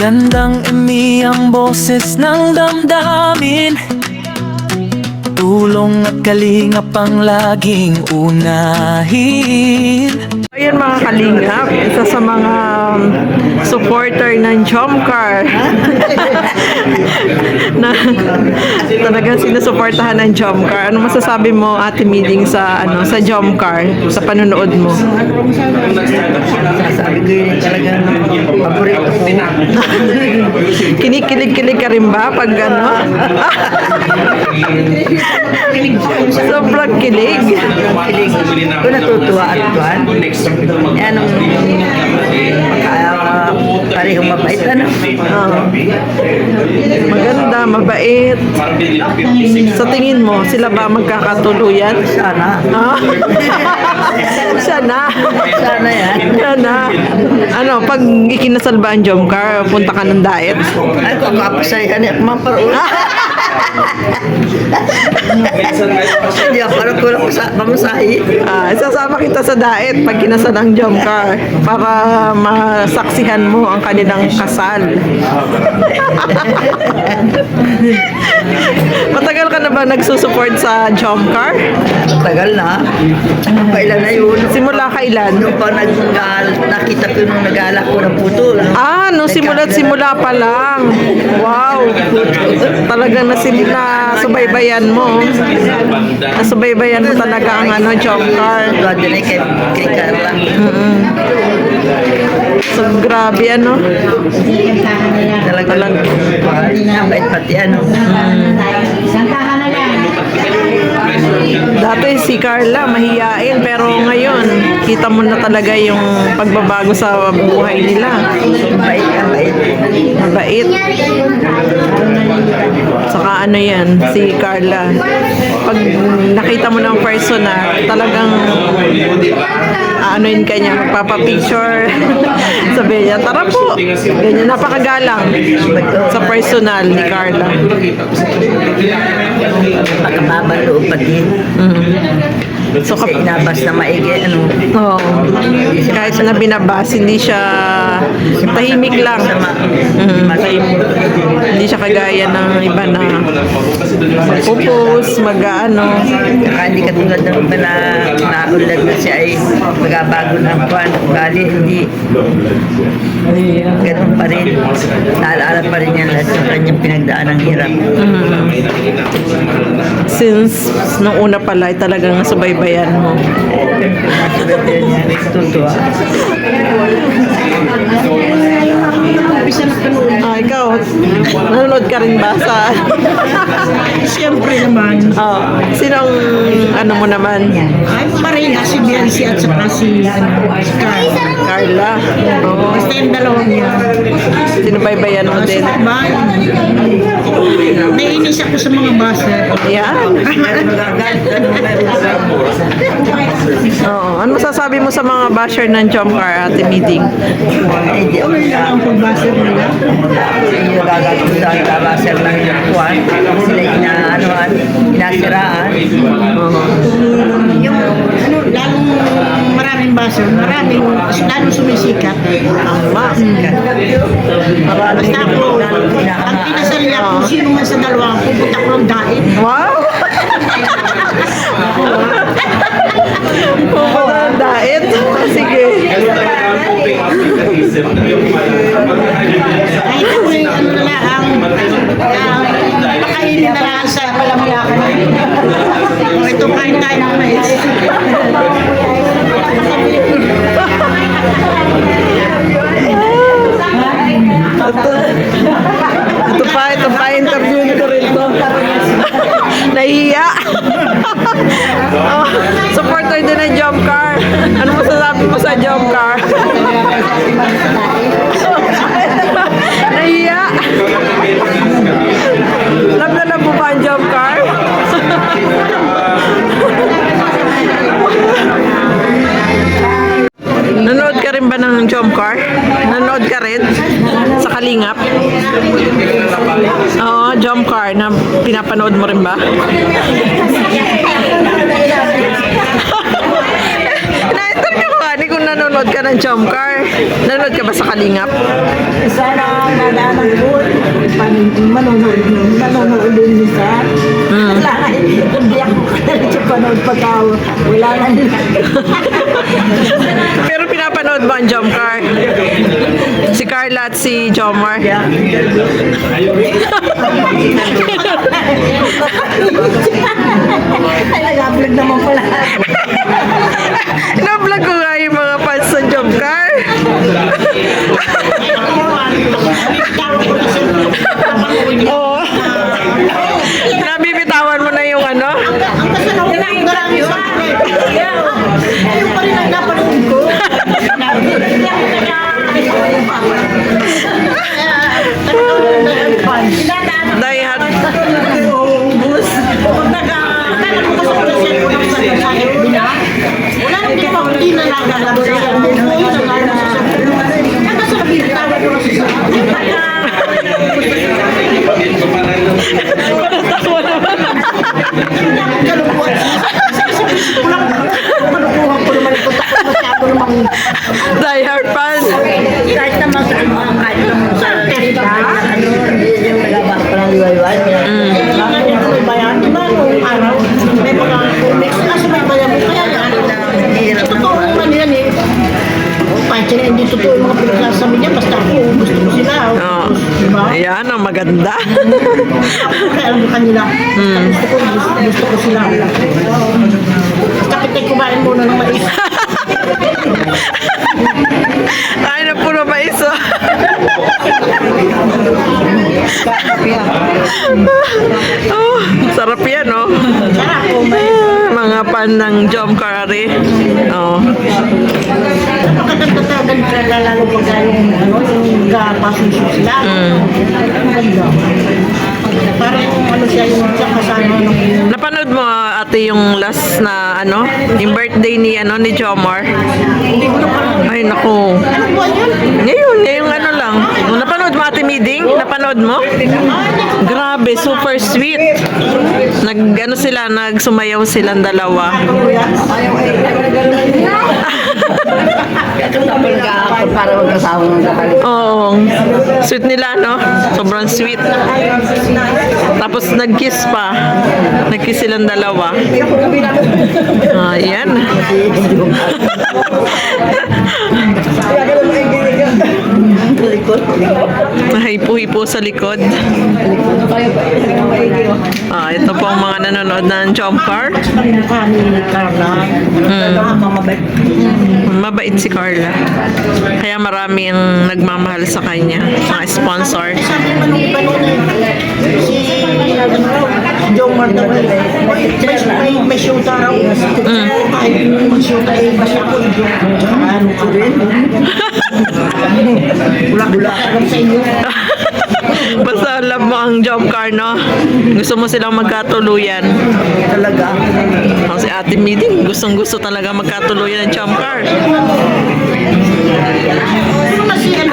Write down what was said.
Magandang ang boses ng damdamin, tulong at kalingap ang laging unahin. Ayan mga kalingap, isa sa mga supporter ng Jomcar na talagang sinusuportahan ng Jomcar. Ano masasabi mo, Ate Miding, sa Jomcar, sa panonood mo? Sabi ko yun talagang paborito ko. Kinikilig-kilig ka rin ba pag sobrang kilig. Kilig. Ko natutuwa at tuwan. Yan ang parehong mabait. Maganda, mabait. Sa tingin mo, sila ba magkakatuluyan? Sana. Sana. Sana yan. Sana. Pag ikinasal ba ang Jomcar, punta ka ng diet? Ay, kung kapasayan yan, maparoon. Hindi ako parang kulang sa pamasahe. Isasama kita sa diet pag kinasal ang Jomcar para masaksihan mo ang kanilang kasal. Matagal ka na ba nagsusupport sa Jomcar? Tagal na. Kailan na yun? Simula kailan? Nung pa nakita ko nung nag-alak ko ng puto. Nung simula pa lang. Wow. Talagang nasubaybayan mo. Nasubaybayan mo talaga ang Jomcar. Doon din ay kay Carla. So, grabe Talagang bait pati Dati si Carla mahiyain, pero ngayon kita mo na talaga yung pagbabago sa buhay nila. Bait. Mabait. Saka yan, si Carla. Pag nakita mo ng personal, talagang aanoin ka niya, magpapapicture. Sabi niya, tara po. Ganyan, napakagalang sa personal ni Carla. Makababang loob pati. So, Kasi inabas na maigi, Oo. Kahit na binabas, hindi siya tahimik lang. Tahimik. Hindi siya kagaya ng iba na magpupos, mag-ano. Saka hindi katulad ng iba na naulad na siya ay magabago ng kwan. Bali, hindi. Ganun pa rin. Naalaala pa rin yan lahat ng kanyang pinagdaan ng hirap. Since nung una pala ay talagang nasubaybayan mo. Tutuwa. Ikaw, nanonood ka rin ba sa... Siyempre naman. Sinong mo naman? Ay, pareha si Biancy at saka si Carla. Carla. Oo. Basta yung dalawang yan. Sinubaybayan mo din. Ba? Naiinis ako sa mga baser. Yan. Oo. Ano masasabi mo sa mga basher ng Jomcar, Ate Miding? Hindi ako Ang pagbaser nila. yung nagagalit sa kabaser ng kwan. Sila inasiraan. Yung lalong maraming baser, lalong sumisikat. Basta ako, ang pinasal niya kung sino man sa dalawa, pupunta ko ng dahil. Wow! Pupunta ng diet? Sige. Kahit ako yung na lang, pakainin na lang sa palamyakan. O ito, kain tayo ng mais. Ito pa, interview ko rin to. Nahihiya. Supporter din ng Jomcar. Ano masasabi mo sa Jomcar? Nahihiya. Love na love mo ba ang Jomcar? Nanood ka rin ba ng Jomcar? Nanood ka rin sa Kalingap? Oo, Jomcar na pinapanood mo rin ba? Na-interview ko, hindi ko na nanonood ka ng jump car? Nanonood ka ba sa Kalingap? Sana nadaan ang pool. Manonood din sa. Wala na, hindi ako kasi panood pagka wala na. Pero pinapanood mo ang jump car? Si Carla at si Jomar? Ay, nag-upload naman pala. Na-vlog ko nga yung mga fans ng jump car. Oo. Nabibitawan mo na yung ano? Ang kasalawang ng garami sa akin. Ayun pa rin ang napanood ko. Die hard. Wala nang ginawa, hindi na nagalabas sa buhay na gano'n sa sabi. Hanggang sa nabibitawa ko na sa Tawa naman. hindi ako kalukuhan. Kulang kalukuhan ko naman ito. Tapos masyado namang Die hard fan. Kahit naman sa kahit naman sa yung nagabak pa ng liwayway. may bayan. Diba nung araw, may mga comics na sa may bayan mo. Kaya yan, totoo naman yan eh. Kahit sila hindi totoo yung mga pinagsasabi niya, basta ako, gusto ko sila. Oh. Diba? Ayan, ang maganda. Kaya alam mo kanila, gusto ko sila. Basta kita'y kumain muna ng mais. Ay, na puro maiso. Oh, sarap yan, no? Sarap po, Mga pan ng jump car, ari. Oh. napakatagtatagan ka lalo pagka yung pasuso sila. Maganda. Parang ano siya yung kasama ng Napanood mo, ate, yung last na, ano, yung birthday ni, ni Jomar? Ay, naku. Anong buwan yun? Ngayong ano lang. Napanood mo, ate Miding? Napanood mo? Grabe, super sweet. Nagsumayaw silang dalawa. Para magkasama ng kapal. Oo. Sweet nila, no? Sobrang sweet. Tapos nag-kiss pa. Nag-kiss silang dalawa. Ayan. Hipo-hipo sa likod. Ito po ang mga nanonood ng jump car. mukha ni Carla. Mamabait. Mabait si Carla. Kaya marami ang nagmamahal sa kanya. Mga sponsor. Sabi mo nung ganun si Jomar daw may shoota raw. Kahit may shoota eh, basta ako ano ko rin. Bula-bula ka lang sa inyo. Basta love mo ang jump car, no? Gusto mo silang magkatuluyan. Talaga. Si Ate Miding, gustong-gusto talaga magkatuluyan ng jump car. Ano kasi ano,